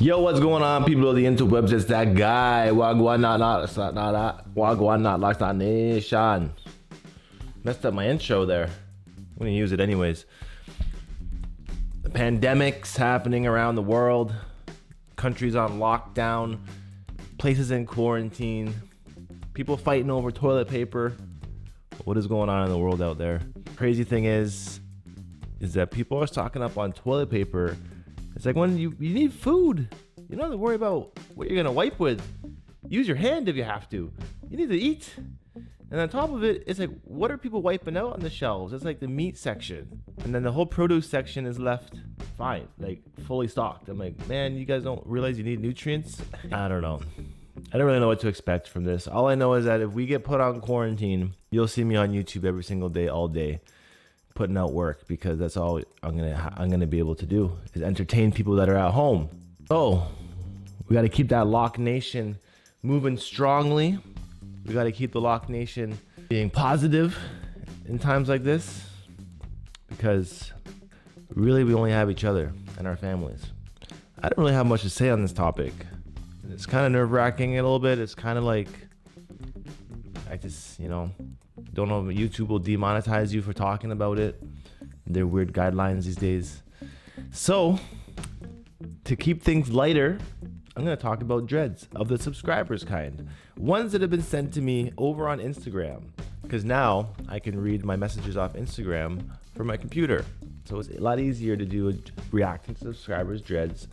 Yo, what's going on, people of the interwebs? It's that guy. Wagwan not Wagwan not Locs Nation. Messed up my intro there. I'm gonna use it anyways. The pandemic's happening around the world. Countries on lockdown. Places in quarantine. People fighting over toilet paper. What is going on in the world out there? Crazy thing is that people are stocking up on toilet paper. It's like when you need food, you don't have to worry about what you're gonna wipe with. Use your hand if you have to. You need to eat. And on top of it, it's like, what are people wiping out on the shelves? It's like the meat section. And then the whole produce section is left fine, like fully stocked. I'm like, man, you guys don't realize you need nutrients? I don't know. I don't really know what to expect from this. All I know is that if we get put on quarantine, you'll see me on YouTube every single day, all day, putting out work, because that's all I'm gonna be able to do is entertain people that are at home. So we got to keep that Loc Nation moving strongly. We got to keep the Loc Nation being positive in times like this, because really we only have each other and our families. I don't really have much to say on this topic. It's kind of nerve-wracking a little bit. It's kind of like, I just, don't know if YouTube will demonetize you for talking about it. They're weird guidelines these days. So, to keep things lighter, I'm going to talk about dreads of the subscribers kind. Ones that have been sent to me over on Instagram. Because now I can read my messages off Instagram from my computer. So it's a lot easier to do reacting to subscribers' dreads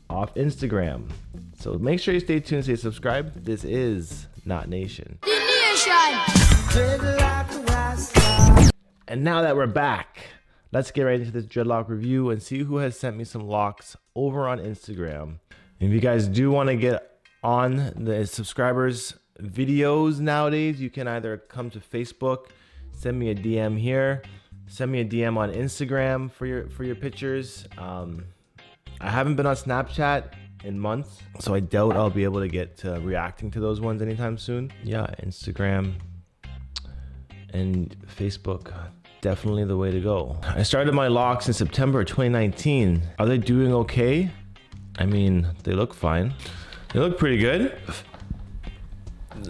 off Instagram. So make sure you stay tuned, stay subscribed. This is Not Nation. And now that we're back, let's get right into this dreadlock review and see who has sent me some locks over on Instagram. And if you guys do want to get on the subscribers videos nowadays, you can either come to Facebook, send me a DM here, send me a DM on Instagram for your pictures. I haven't been on Snapchat in months, so I doubt I'll be able to get to reacting to those ones anytime soon. Yeah, Instagram and Facebook, definitely the way to go. I started my locks in September 2019. Are they doing okay? I mean, they look fine. They look pretty good.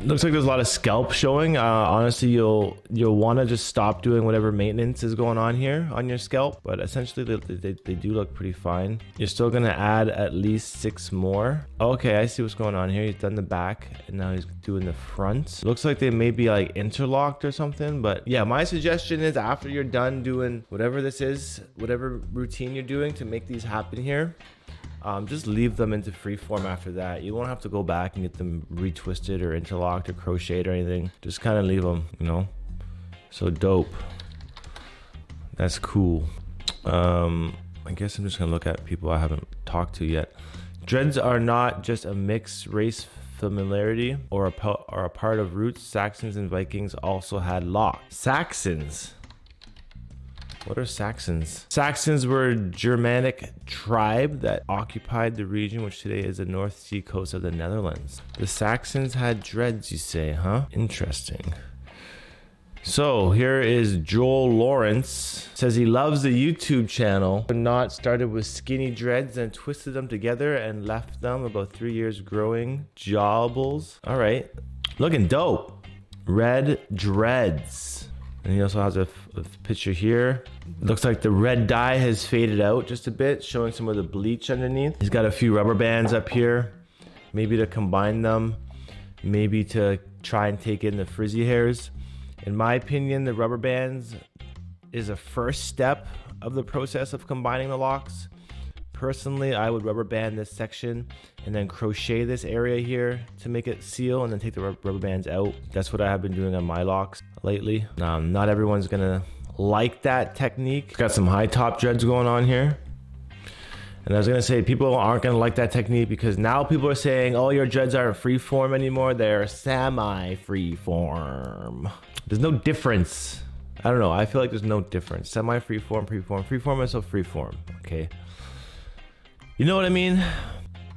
Looks like there's a lot of scalp showing. Honestly, you'll want to just stop doing whatever maintenance is going on here on your scalp, but essentially they do look pretty fine. You're still gonna add at least 6 more. Okay, I see what's going on here. He's done the back and now he's doing the front. Looks like they may be like interlocked or something, but yeah, my suggestion is after you're done doing whatever this is, whatever routine you're doing to make these happen here, just leave them into Freeform after that. You won't have to go back and get them retwisted or interlocked or crocheted or anything. Just kind of leave them, So dope. That's cool. I guess I'm just gonna look at people I haven't talked to yet. Dreads are not just a mixed race familiarity or a part of roots. Saxons and Vikings also had locks. Saxons. What are Saxons? Saxons were a Germanic tribe that occupied the region which today is the North Sea coast of the Netherlands. The Saxons had dreads, you say, huh? Interesting. So here is Joel Lawrence. Says he loves the YouTube channel, but not started with skinny dreads and twisted them together and left them about 3 years growing jawbles. All right, looking dope. Red dreads. And he also has a picture here. Looks like the red dye has faded out just a bit, showing some of the bleach underneath. He's got a few rubber bands up here, maybe to combine them, maybe to try and take in the frizzy hairs. In my opinion, the rubber bands is a first step of the process of combining the locks. Personally, I would rubber band this section and then crochet this area here to make it seal and then take the rubber bands out. That's what I have been doing on my locks lately. Not everyone's gonna like that technique. Got some high top dreads going on here. And I was gonna say, people aren't gonna like that technique because now people are saying, oh, your dreads aren't freeform anymore. They're semi-freeform. There's no difference. I don't know. I feel like there's no difference. Semi-freeform, freeform. Freeform is so freeform, okay? You know what I mean?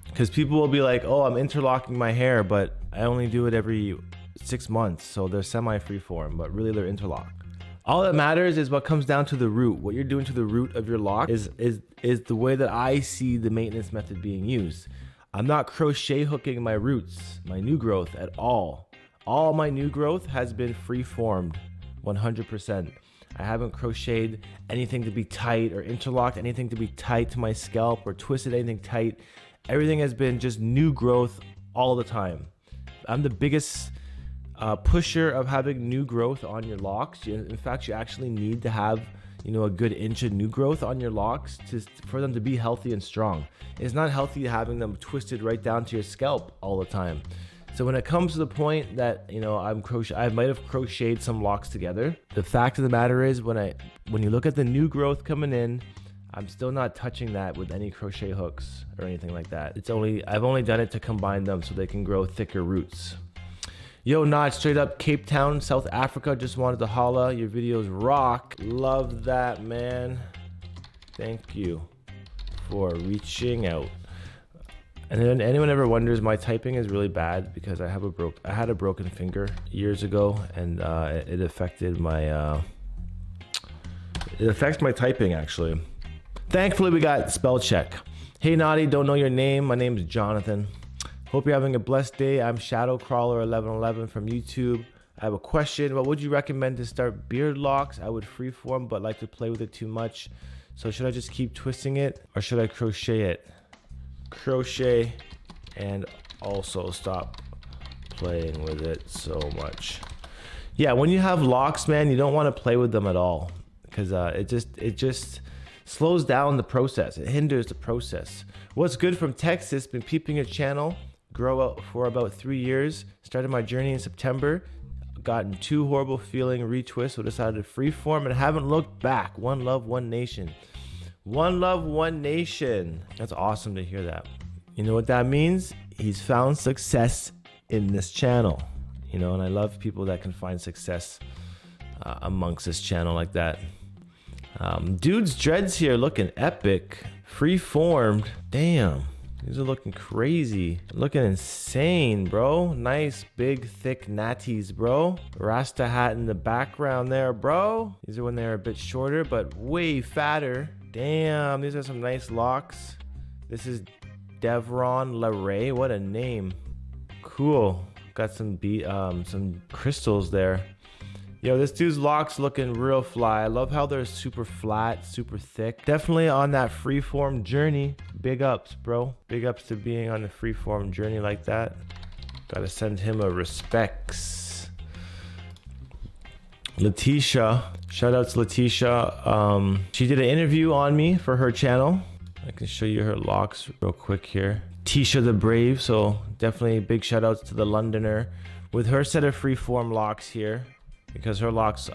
Because people will be like, oh, I'm interlocking my hair, but I only do it every 6 months. So they're semi-freeform, but really they're interlocked. All that matters is what comes down to the root. What you're doing to the root of your lock is the way that I see the maintenance method being used. I'm not crochet hooking my roots, my new growth at all. All my new growth has been free formed, 100%. I haven't crocheted anything to be tight or interlocked anything to be tight to my scalp or twisted anything tight. Everything has been just new growth all the time. I'm the biggest pusher of having new growth on your locks. In fact, you actually need to have, you know, a good inch of new growth on your locks for them to be healthy and strong. It's not healthy having them twisted right down to your scalp all the time. So when it comes to the point that, you know, I might have crocheted some locks together. The fact of the matter is when you look at the new growth coming in, I'm still not touching that with any crochet hooks or anything like that. I've only done it to combine them so they can grow thicker roots. Yo, Notch, straight up Cape Town, South Africa. Just wanted to holla. Your videos rock. Love that, man. Thank you for reaching out. And then anyone ever wonders, my typing is really bad because I had a broken finger years ago, and it affects my typing actually. Thankfully, we got spell check. Hey, Naughty, don't know your name. My name is Jonathan. Hope you're having a blessed day. I'm Shadowcrawler1111 from YouTube. I have a question. What would you recommend to start beard locks? I would freeform, but like to play with it too much. So should I just keep twisting it or should I crochet it? Crochet and also stop playing with it so much. Yeah, when you have locks, man, you don't want to play with them at all because it just slows down the process. It hinders the process. What's good from Texas? Been peeping your channel grow out for about 3 years. Started my journey in September. Gotten 2 horrible feeling retwists, so decided to freeform and haven't looked back. One love, one nation. One love, one nation. That's awesome to hear that. You know what that means? He's found success in this channel. You know, and I love people that can find success amongst this channel like that. Dude's dreads here looking epic. Freeformed. Damn. These are looking crazy. Looking insane, bro. Nice, big, thick natties, bro. Rasta hat in the background there, bro. These are when they're a bit shorter, but way fatter. Damn, these are some nice locks. This is Devron LaRae. What a name. Cool. Got some crystals there. Yo, this dude's locks looking real fly. I love how they're super flat, super thick. Definitely on that freeform journey. Big ups, bro. Big ups to being on the freeform journey like that. Gotta send him a respects. Letitia. Shout out to Letitia. She did an interview on me for her channel. I can show you her locks real quick here. Tisha the Brave. So definitely big shout outs to the Londoner with her set of freeform locks here. Because her locks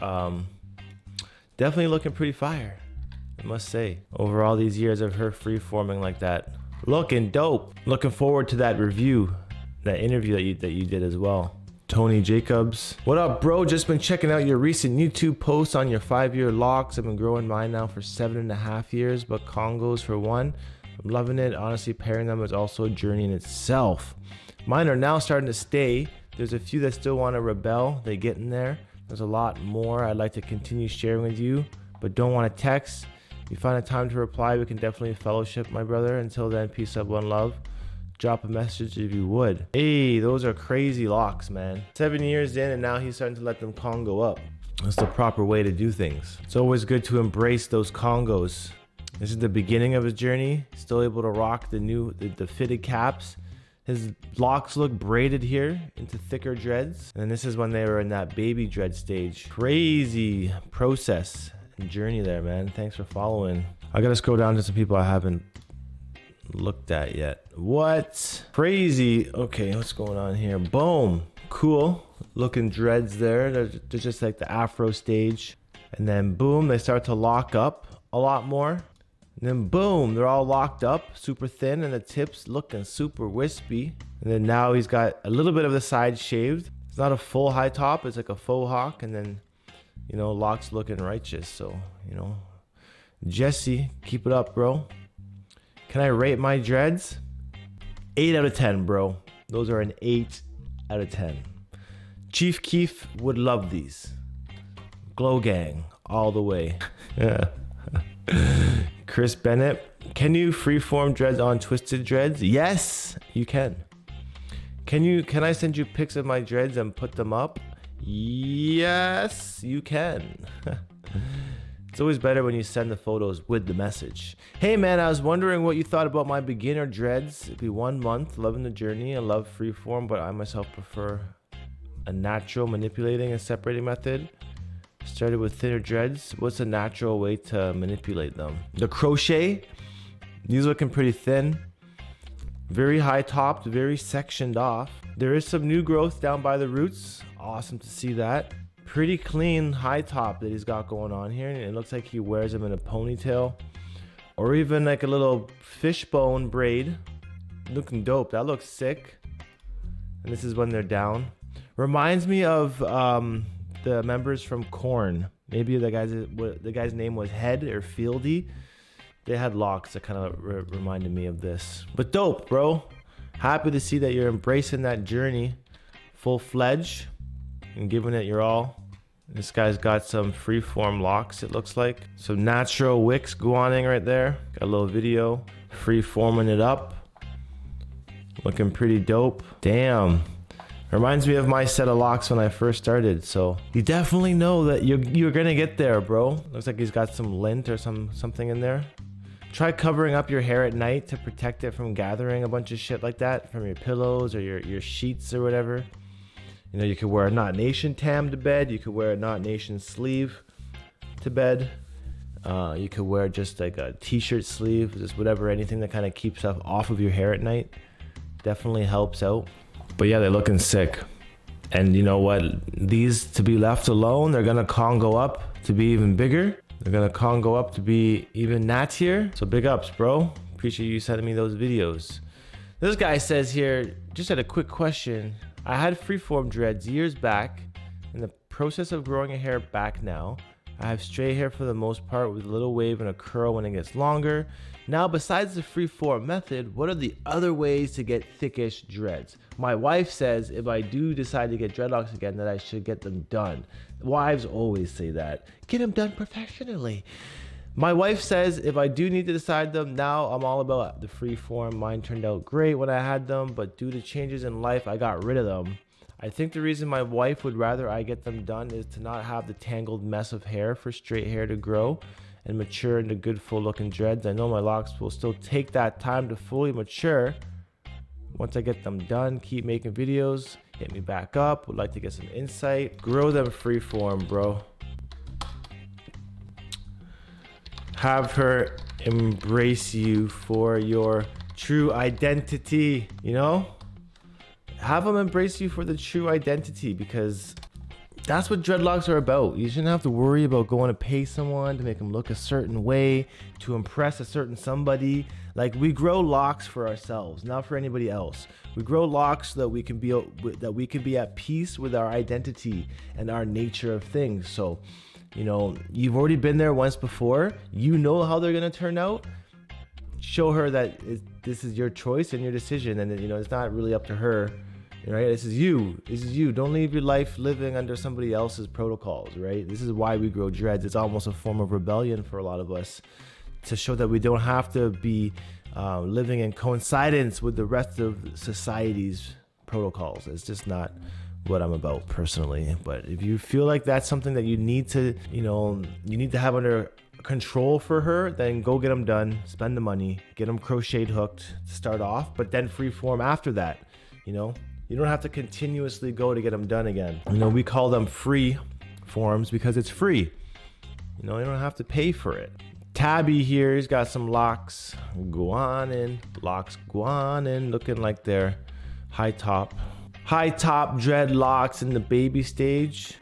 definitely looking pretty fire, I must say. Over all these years of her freeforming like that, looking dope. Looking forward to that review, that interview that you did as well. Tony Jacobs, what up, bro? Just been checking out your recent YouTube posts on your 5-year locks. I've been growing mine now for 7.5 years, but Congos for 1. I'm loving it. Honestly, pairing them is also a journey in itself. Mine are now starting to stay. There's a few that still want to rebel. They get in there. There's a lot more I'd like to continue sharing with you, but don't want to text. If you find a time to reply, we can definitely fellowship, my brother. Until then, peace up, one love. Drop a message if you would. Hey, those are crazy locks, man. 7 years in, and now he's starting to let them Congo up. That's the proper way to do things. It's always good to embrace those Congos. This is the beginning of his journey. Still able to rock the fitted caps. His locks look braided here into thicker dreads. And this is when they were in that baby dread stage. Crazy process and journey there, man. Thanks for following. I gotta scroll down to some people I haven't looked at yet. What? Crazy. Okay, what's going on here? Boom. Cool. Looking dreads there. They're just like the afro stage. And then boom, they start to lock up a lot more. And then boom, they're all locked up, super thin, and the tips looking super wispy. And then now he's got a little bit of the side shaved. It's not a full high top, it's like a faux hawk. And then, you know, locks looking righteous. So, you know, Jesse, keep it up, bro. Can I rate my dreads? 8 out of 10, bro. Those are an 8 out of 10. Chief Keef would love these. Glow gang all the way. Yeah. Chris Bennett, can you freeform dreads on twisted dreads? Yes, you can. Can I send you pics of my dreads and put them up? Yes, you can. It's always better when you send the photos with the message. Hey man, I was wondering what you thought about my beginner dreads. It'd be 1 month, loving the journey. I love freeform, but I myself prefer a natural manipulating and separating method. Started with thinner dreads. What's a natural way to manipulate them? The crochet, these are looking pretty thin. Very high topped, very sectioned off. There is some new growth down by the roots. Awesome to see that. Pretty clean high top that he's got going on here. And it looks like he wears them in a ponytail or even like a little fishbone braid. Looking dope. That looks sick. And this is when they're down. Reminds me of the members from Korn. Maybe the guy's name was Head or Fieldy. They had locks that kind of reminded me of this. But dope, bro. Happy to see that you're embracing that journey full-fledged and giving it your all. This guy's got some freeform locks, it looks like. Some natural wicks guaning right there. Got a little video. Freeforming it up. Looking pretty dope. Damn. Reminds me of my set of locks when I first started. So you definitely know that you're gonna get there, bro. Looks like he's got some lint or something in there. Try covering up your hair at night to protect it from gathering a bunch of shit like that from your pillows or your sheets or whatever. You know, you could wear a Not Nation tam to bed. You could wear a Not Nation sleeve to bed. You could wear just like a t-shirt sleeve, just whatever, anything that kind of keeps stuff off of your hair at night. Definitely helps out. But yeah, they're looking sick. And you know what? These, to be left alone, they're gonna Congo up to be even bigger. They're gonna Congo up to be even nattier. So big ups, bro. Appreciate you sending me those videos. This guy says here, just had a quick question. I had freeform dreads years back. In the process of growing a hair back now. I have straight hair for the most part with a little wave and a curl when it gets longer. Now, besides the freeform method, what are the other ways to get thickish dreads? My wife says if I do decide to get dreadlocks again, that I should get them done. Wives always say that. Get them done professionally. My wife says if I do need to decide them, now I'm all about the freeform. Mine turned out great when I had them, but due to changes in life, I got rid of them. I think the reason my wife would rather I get them done is to not have the tangled mess of hair for straight hair to grow and mature into good full looking dreads. I know my locks will still take that time to fully mature. Once I get them done, keep making videos, hit me back up, would like to get some insight. Grow them freeform, bro. Have her embrace you for your true identity, you know? Have them embrace you for the true identity, because that's what dreadlocks are about. You shouldn't have to worry about going to pay someone to make them look a certain way, to impress a certain somebody. Like, we grow locks for ourselves, not for anybody else. We grow locks so that we can be at peace with our identity and our nature of things. So, you know, you've already been there once before. You know how they're gonna turn out. Show her that this is your choice and your decision, and you know it's not really up to her. Right? This is you. This is you. Don't live your life living under somebody else's protocols, right? This is why we grow dreads. It's almost a form of rebellion for a lot of us, to show that we don't have to be living in coincidence with the rest of society's protocols. It's just not what I'm about personally. But if you feel like that's something that you need to, you know, you need to have under control for her, then go get them done, spend the money, get them crocheted hooked to start off, but then freeform after that, you know? You don't have to continuously go to get them done again. You know, we call them free forms because it's free. You know, you don't have to pay for it. Tabby here, he's got some locks guanin, looking like they're high top dreadlocks in the baby stage.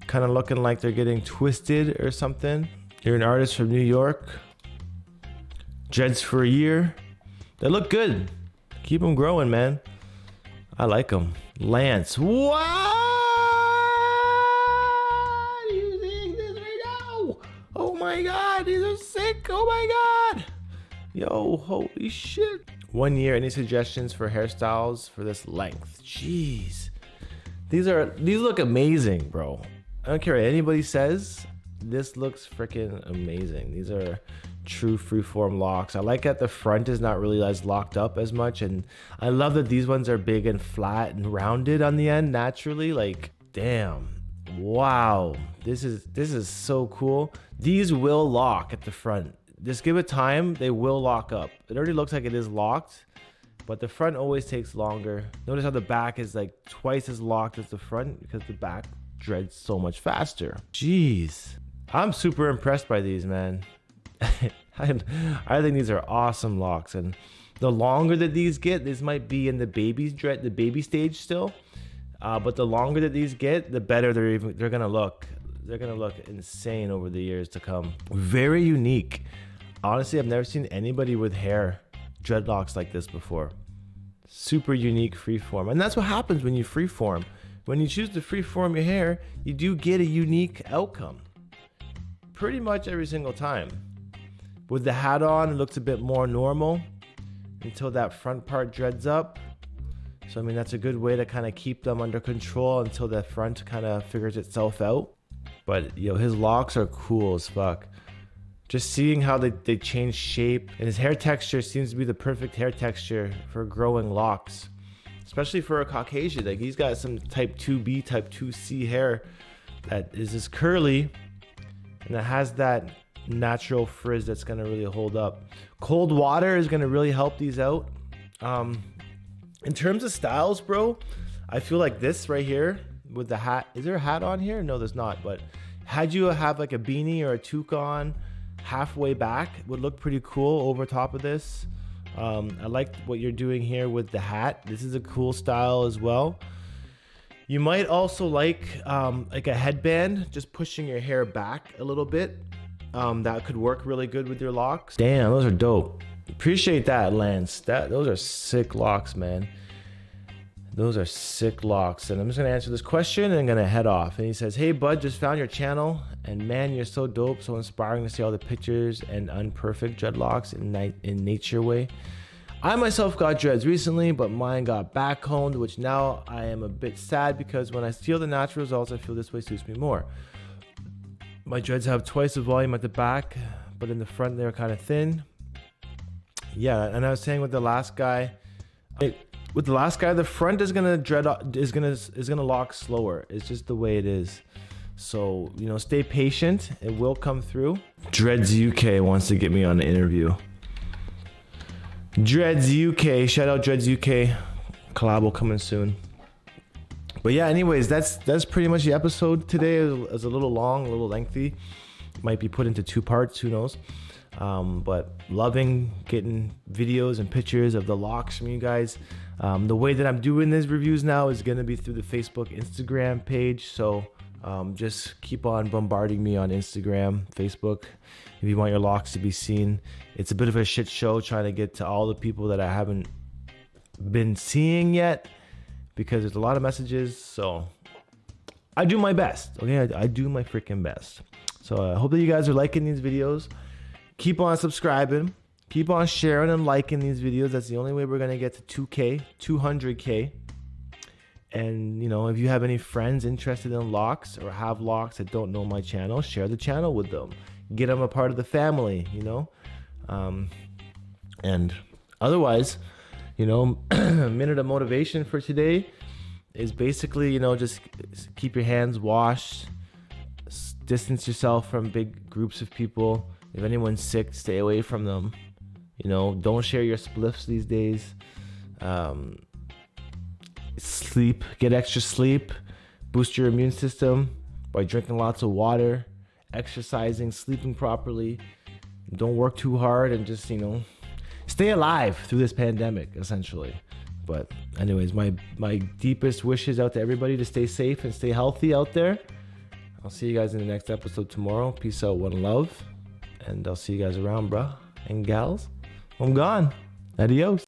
Kind of looking like they're getting twisted or something. You're an artist from New York. Dreads for a year. They look good. Keep them growing, man. I like them. Lance. What? Are you seeing this right now? Oh my God, these are sick. Oh my God. Yo, holy shit. 1 year, any suggestions for hairstyles for this length? Jeez. These look amazing, bro. I don't care what anybody says, this looks freaking amazing. These are true freeform locks. I like that the front is not really as locked up as much, and I love that these ones are big and flat and rounded on the end naturally. Like, damn, wow, this is so cool. These will lock at the front. Just give it time, they will lock up. It already looks like it is locked, but the front always takes longer. Notice how the back is like twice as locked as the front because the back dreads so much faster. Jeez, I'm super impressed by these, man. I think these are awesome locks, and the longer that these get, this might be in the baby stage still, but the longer that these get, the better they're gonna look. They're gonna look insane over the years to come. Very unique. Honestly, I've never seen anybody with hair dreadlocks like this before. Super unique freeform, and that's what happens when you freeform. When you choose to freeform your hair, you do get a unique outcome pretty much every single time. With the hat on, it looks a bit more normal until that front part dreads up. So I mean, that's a good way to kind of keep them under control until the front kind of figures itself out. But yo, his locks are cool as fuck. Just seeing how they change shape, and his hair texture seems to be the perfect hair texture for growing locks, especially for a Caucasian. Like, he's got some type 2B, type 2C hair that is just curly and it has that natural frizz that's gonna really hold up. Cold water is gonna really help these out. In terms of styles, bro, I feel like this right here with the hat, is there a hat on here? No, there's not, but had you have like a beanie or a toque on halfway back, would look pretty cool over top of this. I like what you're doing here with the hat. This is a cool style as well. You might also like a headband, just pushing your hair back a little bit. That could work really good with your locks. Damn, those are dope. Appreciate that, Lance. Those are sick locks, man. Those are sick locks. And I'm just gonna answer this question and I'm gonna head off. And he says, hey bud, just found your channel, and man, you're so dope, so inspiring to see all the pictures and unperfect dreadlocks in nature way. I myself got dreads recently, but mine got backcombed, which now I am a bit sad because when I feel the natural results, I feel this way suits me more. My dreads have twice the volume at the back, but in the front they're kind of thin. Yeah, and I was saying with the last guy, the front is gonna lock slower. It's just the way it is. So, you know, stay patient. It will come through. Dreads UK wants to get me on an interview. Dreads UK, shout out Dreads UK. Collab will coming soon. But yeah, anyways, that's pretty much the episode today. It was a little long, a little lengthy. Might be put into 2 parts, who knows. But loving getting videos and pictures of the locks from you guys. The way that I'm doing these reviews now is going to be through the Facebook, Instagram page. So just keep on bombarding me on Instagram, Facebook, if you want your locks to be seen. It's a bit of a shit show trying to get to all the people that I haven't been seeing yet, because there's a lot of messages. So I do my best. Okay, I do my freaking best. So I hope that you guys are liking these videos. Keep on subscribing, keep on sharing and liking these videos. That's the only way we're gonna get to 2K, 200K. And you know, if you have any friends interested in locks or have locks that don't know my channel, share the channel with them. Get them a part of the family, you know. And otherwise, you know, minute of motivation for today is basically, you know, just keep your hands washed, distance yourself from big groups of people. If anyone's sick, stay away from them. You know, don't share your spliffs these days. Sleep, get extra sleep, boost your immune system by drinking lots of water, exercising, sleeping properly. Don't work too hard, and just, you know, stay alive through this pandemic, essentially. But anyways, my deepest wishes out to everybody to stay safe and stay healthy out there. I'll see you guys in the next episode tomorrow. Peace out, one love. And I'll see you guys around, bruh and gals. I'm gone. Adios.